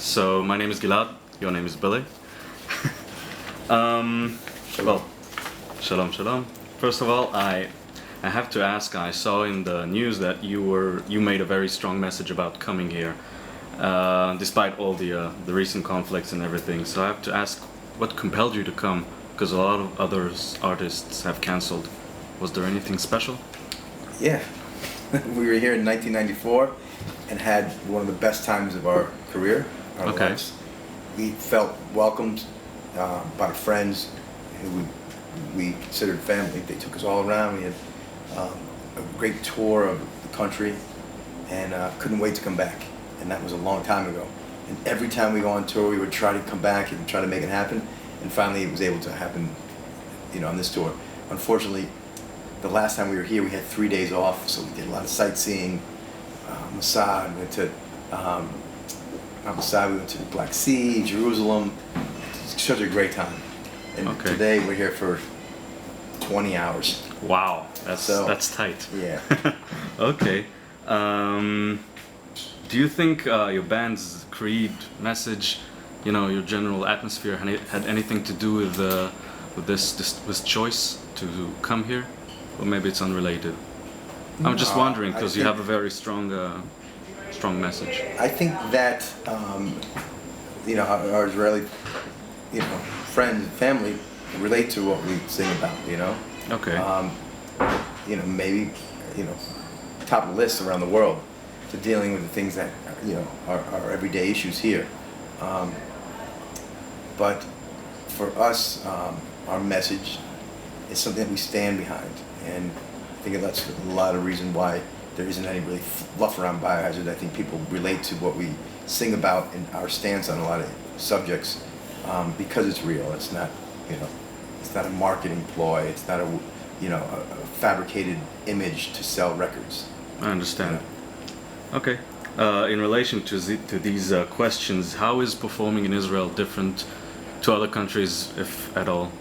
So my name is Gilad, your name is Billy. Well, shalom, shalom. First of all, I have to ask. I saw in the news that you made a very strong message about coming here, despite all the recent conflicts and everything. So I have to ask, what compelled you to come? Because a lot of other artists have cancelled. Was there anything special? Yeah, we were here in 1994 and had one of the best times of our career, our lives. We felt welcomed by friends who we considered family. They took us all around. We had a great tour of the country and couldn't wait to come back. And that was a long time ago. And every time we go on tour, we would try to come back and try to make it happen. And finally, it was able to happen, on this tour. Unfortunately, the last time we were here, we had 3 days off, so we did a lot of sightseeing. Mossad, went to Mossad, we went to the Black Sea, Jerusalem. It's such a great time. And today we're here for 20 hours. Wow, that's tight. Yeah. Okay. Do you think your band's creed, message, your general atmosphere had anything to do with this choice to come here, or maybe it's unrelated? I'm just wondering because you have a very strong message. I think that our Israeli friends, family relate to what we sing about. Okay. Maybe top of the list around the world to dealing with the things that are everyday issues here. But for us, our message is something that we stand behind, and I think that's a lot of reason why there isn't any really fluff around Biohazard. I think people relate to what we sing about and our stance on a lot of subjects because it's real. It's not, it's not a marketing ploy. It's not a fabricated image to sell records. I understand. Okay. In relation to these questions, how is performing in Israel different to other countries, if at all?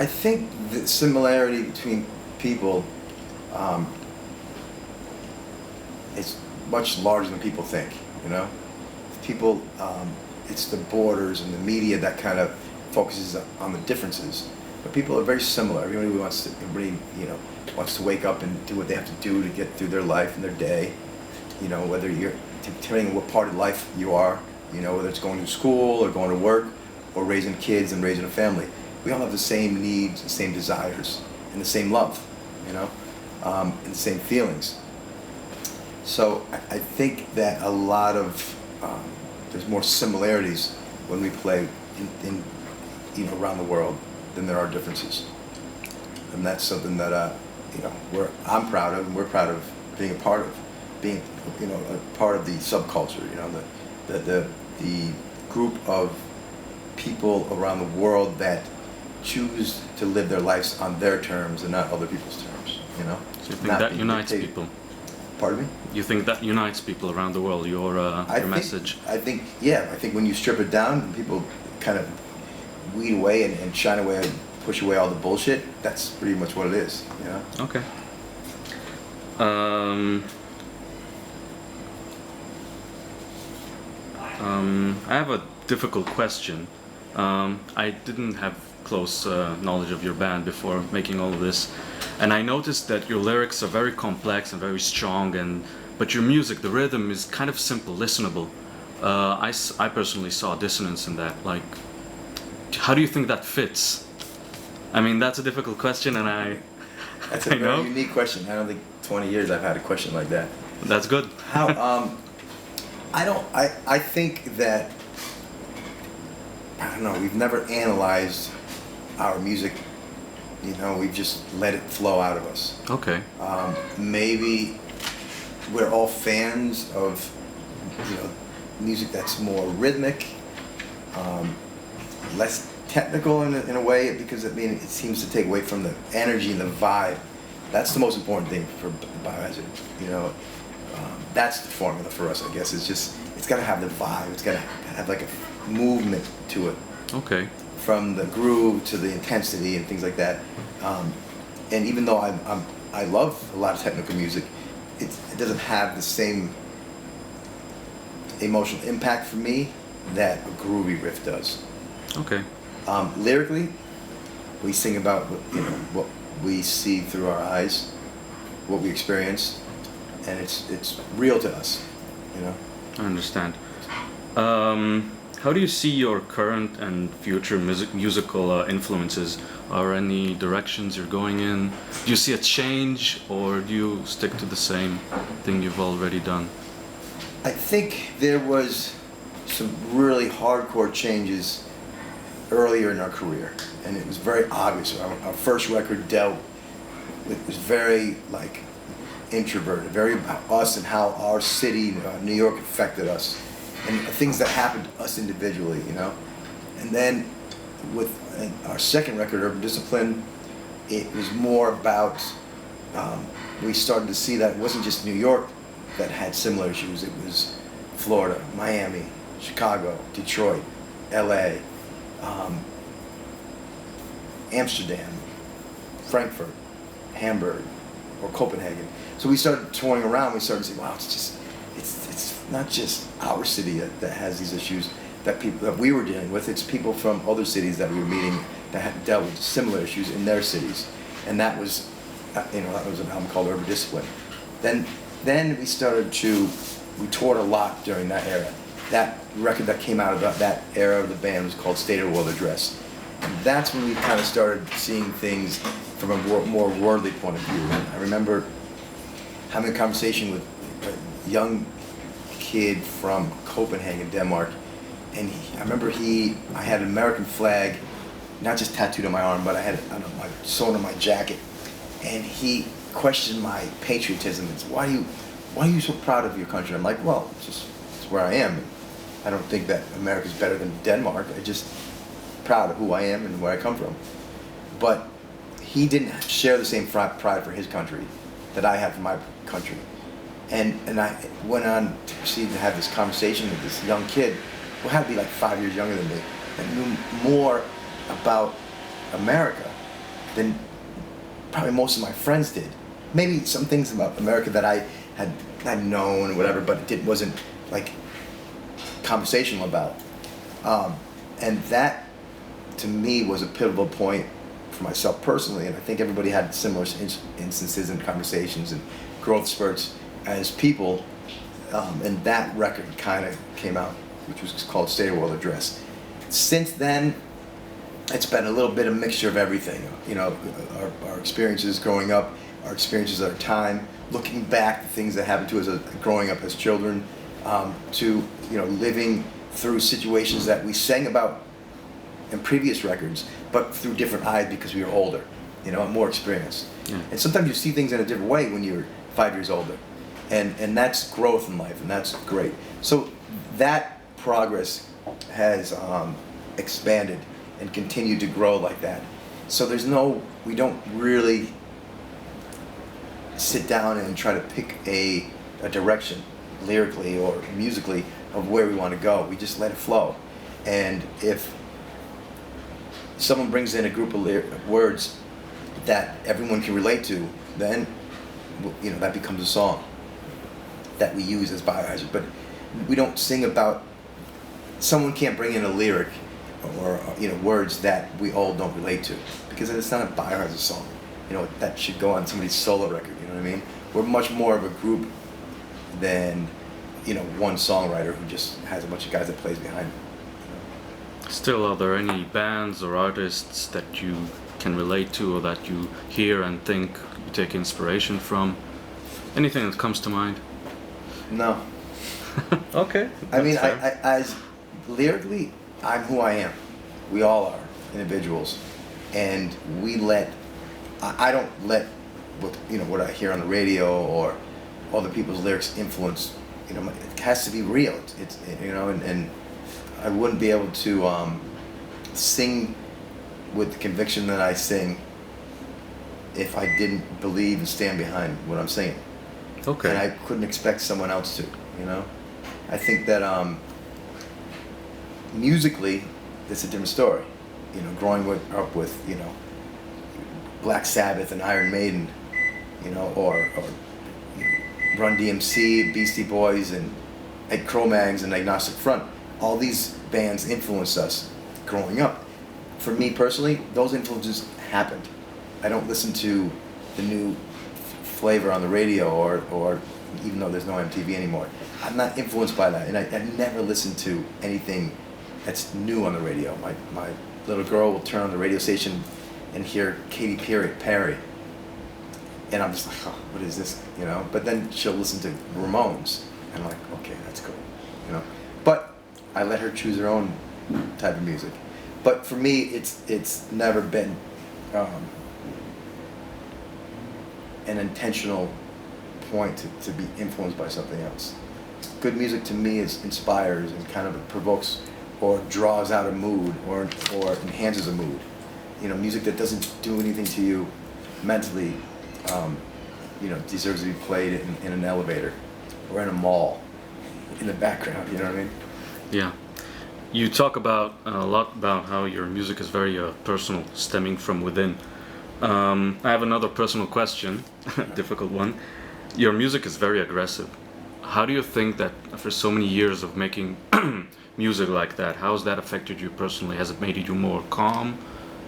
I think the similarity between people is much larger than people think. People, it's the borders and the media that kind of focuses on the differences. But people are very similar. Everybody wants to wake up and do what they have to do to get through their life and their day. Whether you're depending on what part of life you are. Whether it's going to school or going to work or raising kids and raising a family. We all have the same needs, the same desires, and the same love, and the same feelings. So I think that a lot of there's more similarities when we play in around the world than there are differences, and that's something that I'm proud of, and we're proud of being a part of, being a part of the subculture. The group of people around the world that choose to live their lives on their terms and not other people's terms. So you think that unites people? Pardon me? You think that unites people around the world? Your message? I think when you strip it down, people kind of weed away and shine away and push away all the bullshit. That's pretty much what it is. Okay. I have a difficult question. I didn't have close knowledge of your band before making all of this, and I noticed that your lyrics are very complex and very strong, but your music, the rhythm is kind of simple, listenable. I personally saw dissonance in that. Like, how do you think that fits? I mean, that's a difficult question, and that's a very unique question. I don't think 20 years I've had a question like that. That's good. How? I think that, I don't know, we've never analyzed our music, we've just let it flow out of us. Okay. Maybe we're all fans of, music that's more rhythmic, less technical in a way, because it seems to take away from the energy and the vibe. That's the most important thing for Biohazard, that's the formula for us, I guess. It's got to have the vibe. It's got to have like a movement to it. Okay. From the groove to the intensity and things like that. And even though I love a lot of technical music, it doesn't have the same emotional impact for me that a groovy riff does. Okay. Lyrically, we sing about what we see through our eyes, what we experience, and it's real to us, you know. I understand. How do you see your current and future musical influences? Are any directions you're going in? Do you see a change, or do you stick to the same thing you've already done? I think there was some really hardcore changes earlier in our career, and it was very obvious. Our first record it was very like introverted, very about us and how our city, New York, affected us, and the things that happened to us individually, you know. And then with our second record, Urban Discipline, it was more about, we started to see that it wasn't just New York that had similar issues. It was Florida, Miami, Chicago, Detroit, LA, Amsterdam, Frankfurt, Hamburg, or Copenhagen. So we started touring around. We started saying, wow, it's not just our city that has these issues that we were dealing with. It's people from other cities that we were meeting that had dealt with similar issues in their cities. And that was, that was an album called Urban Discipline. Then we toured a lot during that era. That record that came out of that era of the band was called State of the World Address. And that's when we kind of started seeing things from a more worldly point of view. And I remember having a conversation with a young kid from Copenhagen, Denmark, and I remember I had an American flag, not just tattooed on my arm, but I had it sewn on my jacket, and he questioned my patriotism and said, why are you so proud of your country? I'm like, well, it's where I am. I don't think that America's better than Denmark. I'm just proud of who I am and where I come from. But he didn't share the same pride for his country that I have for my country. And I went on to proceed to have this conversation with this young kid who had to be like 5 years younger than me and knew more about America than probably most of my friends did. Maybe some things about America that I had known or whatever, but it wasn't like conversational about. And that, to me, was a pivotal point for myself personally, and I think everybody had similar instances and conversations and growth spurts as people, and that record kind of came out, which was called State of the World Address. Since then, it's been a little bit of mixture of everything. You know, our experiences growing up, our experiences at our time, looking back to things that happened to us growing up as children, to living through situations that we sang about in previous records, but through different eyes because we were older, and more experienced. Yeah. And sometimes you see things in a different way when you're 5 years older, and that's growth in life, and that's great. So that progress has expanded and continued to grow like that. So we don't really sit down and try to pick a direction lyrically or musically of where we want to go. We just let it flow. And if someone brings in a group of words that everyone can relate to, then that becomes a song that we use as Biohazard. But we don't sing about, someone can't bring in a lyric or words that we all don't relate to, because it's not a Biohazard song. That should go on somebody's solo record. You know what I mean? We're much more of a group than one songwriter who just has a bunch of guys that plays behind him. Still, are there any bands or artists that you can relate to, or that you hear and think you take inspiration from? Anything that comes to mind? No. Okay. I mean, as lyrically, I'm who I am. We all are individuals, and I don't let what I hear on the radio or other people's lyrics influence. It has to be real. It's and I wouldn't be able to sing with the conviction that I sing if I didn't believe and stand behind what I'm singing. Okay. And I couldn't expect someone else to. I think that musically, it's a different story. Growing up with Black Sabbath and Iron Maiden, or Run DMC, Beastie Boys, and at Cro-Mags and Agnostic Front. All these bands influenced us growing up. For me personally, those influences happened. I don't listen to the new flavor on the radio or even though there's no MTV anymore. I'm not influenced by that, and I never listen to anything that's new on the radio. My little girl will turn on the radio station and hear Katy Perry, and I'm just like, oh, what is this, you know? But then she'll listen to Ramones, and I'm like, okay, that's cool, you know? But I let her choose her own type of music. But for me, it's never been an intentional point to be influenced by something else. Good music to me inspires and kind of provokes or draws out a mood or enhances a mood. You know, music that doesn't do anything to you mentally, you know, deserves to be played in an elevator or in a mall in the background, you know what I mean? Yeah. You talk about a lot about how your music is very personal, stemming from within. I have another personal question, difficult one. Your music is very aggressive. How do you think that after so many years of making music like that, how has that affected you personally? Has it made you more calm,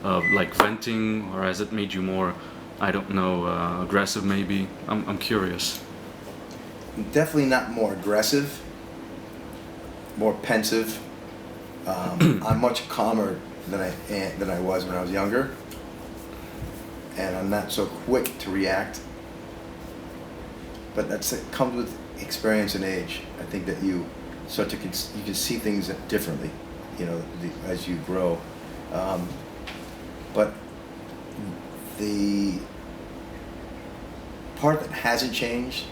like venting, or has it made you more, I don't know, aggressive maybe? I'm curious. Definitely not more aggressive, more pensive. I'm much calmer than I was when I was younger, and I'm not so quick to react. But it comes with experience and age. I think that you start to you can see things differently, you know, as you grow. But the part that hasn't changed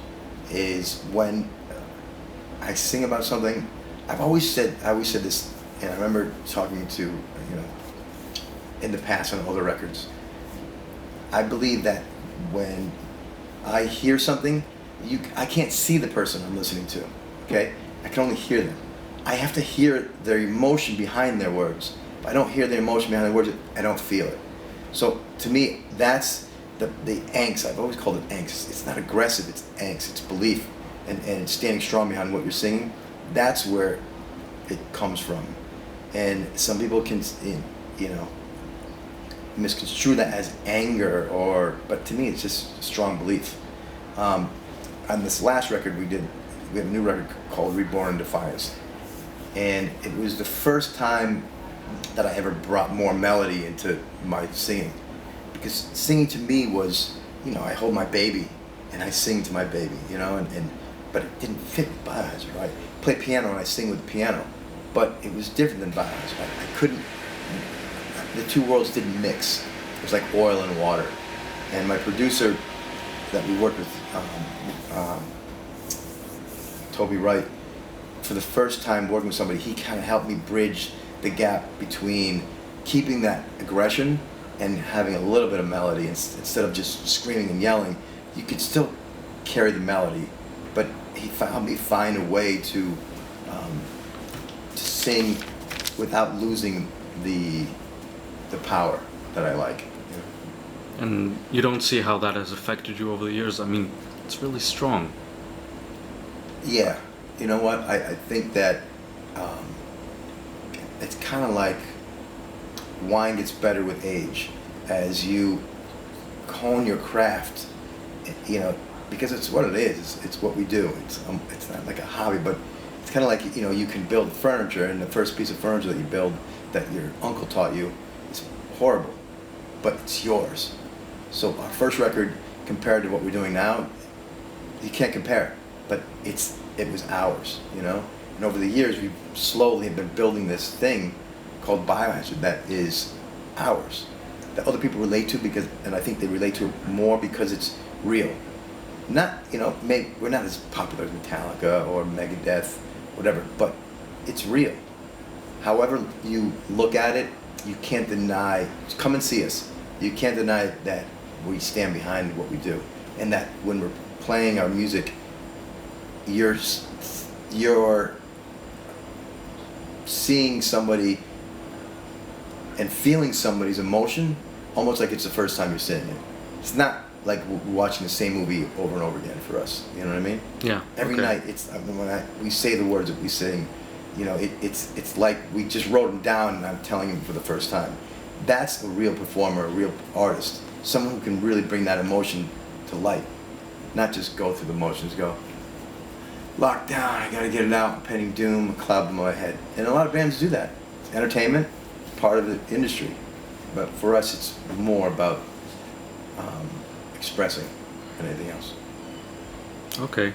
is when I sing about something. I always said this, and I remember talking to, you know, in the past on other records. I believe that when I hear something, I can't see the person I'm listening to, okay? I can only hear them. I have to hear their emotion behind their words. If I don't hear the emotion behind the words, I don't feel it. So to me, that's the angst. I've always called it angst. It's not aggressive, it's angst, it's belief, and standing strong behind what you're singing. That's where it comes from. And some people can, you know, misconstrue that as anger, but to me it's just strong belief. On this last record we have a new record called Reborn in Defiance, and it was the first time that I ever brought more melody into my singing, because singing to me was, you know, I hold my baby and I sing to my baby, you know, but it didn't fit Biohazard, right? I play piano and I sing with the piano, but it was different than Biohazard. I couldn't, the two worlds didn't mix. It was like oil and water. And my producer that we worked with, Toby Wright, for the first time working with somebody, he kind of helped me bridge the gap between keeping that aggression and having a little bit of melody. Instead of just screaming and yelling, you could still carry the melody, but he found me find a way to sing without losing the power that I like. And you don't see how that has affected you over the years? I mean, it's really strong. Yeah, you know what? I think that it's kind of like wine gets better with age. As you hone your craft, you know, because it's what it is. It's what we do. It's not like a hobby, but it's kind of like, you know, you can build furniture, and the first piece of furniture that you build that your uncle taught you is horrible, but it's yours. So our first record compared to what we're doing now, you can't compare, but it was ours, you know? And over the years, we slowly have been building this thing called Biohazard that is ours, that other people relate to, and I think they relate to it more because it's real. Not, you know, we're not as popular as Metallica or Megadeth, whatever, but it's real. However you look at it, you can't deny, come and see us, you can't deny that we stand behind what we do, and that when we're playing our music, you're seeing somebody and feeling somebody's emotion almost like it's the first time you're seeing it. It's not like we're watching the same movie over and over again for us. You know what I mean? Yeah. Every okay. night, it's I mean, we say the words that we sing, you know, it's like we just wrote them down and I'm telling him for the first time. That's a real performer, a real artist, someone who can really bring that emotion to light, not just go through the motions. Go locked down, I gotta get it out, pending doom, a cloud in my head, and a lot of bands do that. Entertainment, part of the industry, but for us, it's more about expressing than anything else. Okay.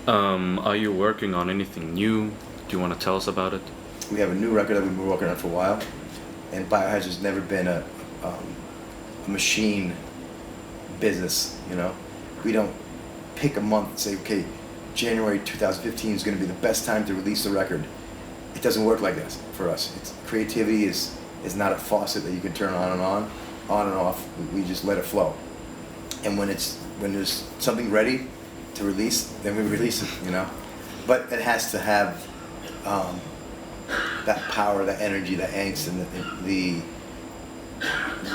Are you working on anything new? Do you want to tell us about it? We have a new record that we've been working on for a while, and Biohazard's never been a machine business, you know? We don't pick a month and say, okay, January 2015 is going to be the best time to release the record. It doesn't work like that for us. Creativity is not a faucet that you can turn on and off. We just let it flow. And when there's something ready to release, then we release it, you know? But it has to have that power, that energy, that angst, and the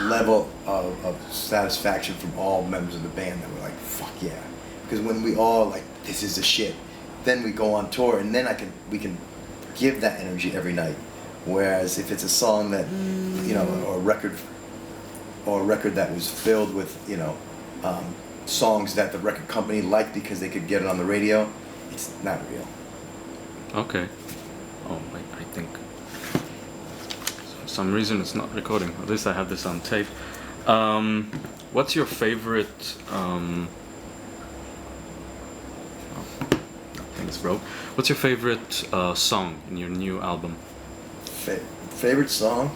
level of satisfaction from all members of the band that we're like, fuck yeah. Because when we all like, this is the shit, then we go on tour, and then we can give that energy every night. Whereas if it's a song that, you know, or a record that was filled with, you know, songs that the record company liked because they could get it on the radio, it's not real. Okay. Oh, I think for some reason it's not recording. At least I have this on tape. What's your favorite? Oh, that thing's broke. What's your favorite song in your new album? Favorite song?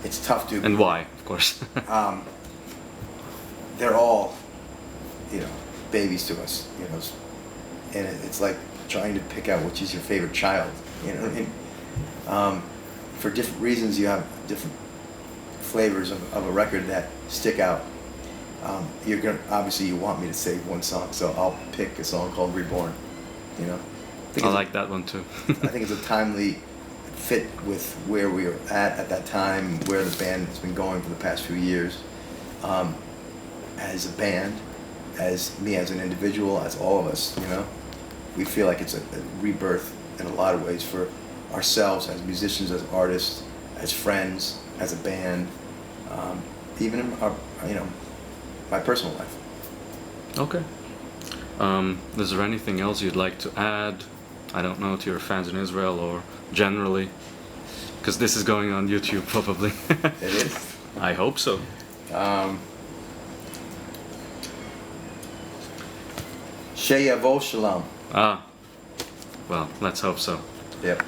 It's tough to. And why, of course. They're all, you know, babies to us, you know, and it's like trying to pick out which is your favorite child, you know what I mean? For different reasons, you have different flavors of a record that stick out. You're gonna, obviously you want me to say one song, so I'll pick a song called Reborn, you know? I like that one too. I think it's a timely fit with where we were at that time, where the band has been going for the past few years. As a band, as me as an individual, as all of us, you know, we feel like it's a rebirth in a lot of ways for ourselves as musicians, as artists, as friends, as a band, even in our, you know, my personal life. Okay. Is there anything else you'd like to add? I don't know, to your fans in Israel or generally, because this is going on YouTube probably. It is. I hope so. Sheyavo Shalom. Ah, well, let's hope so. Yep.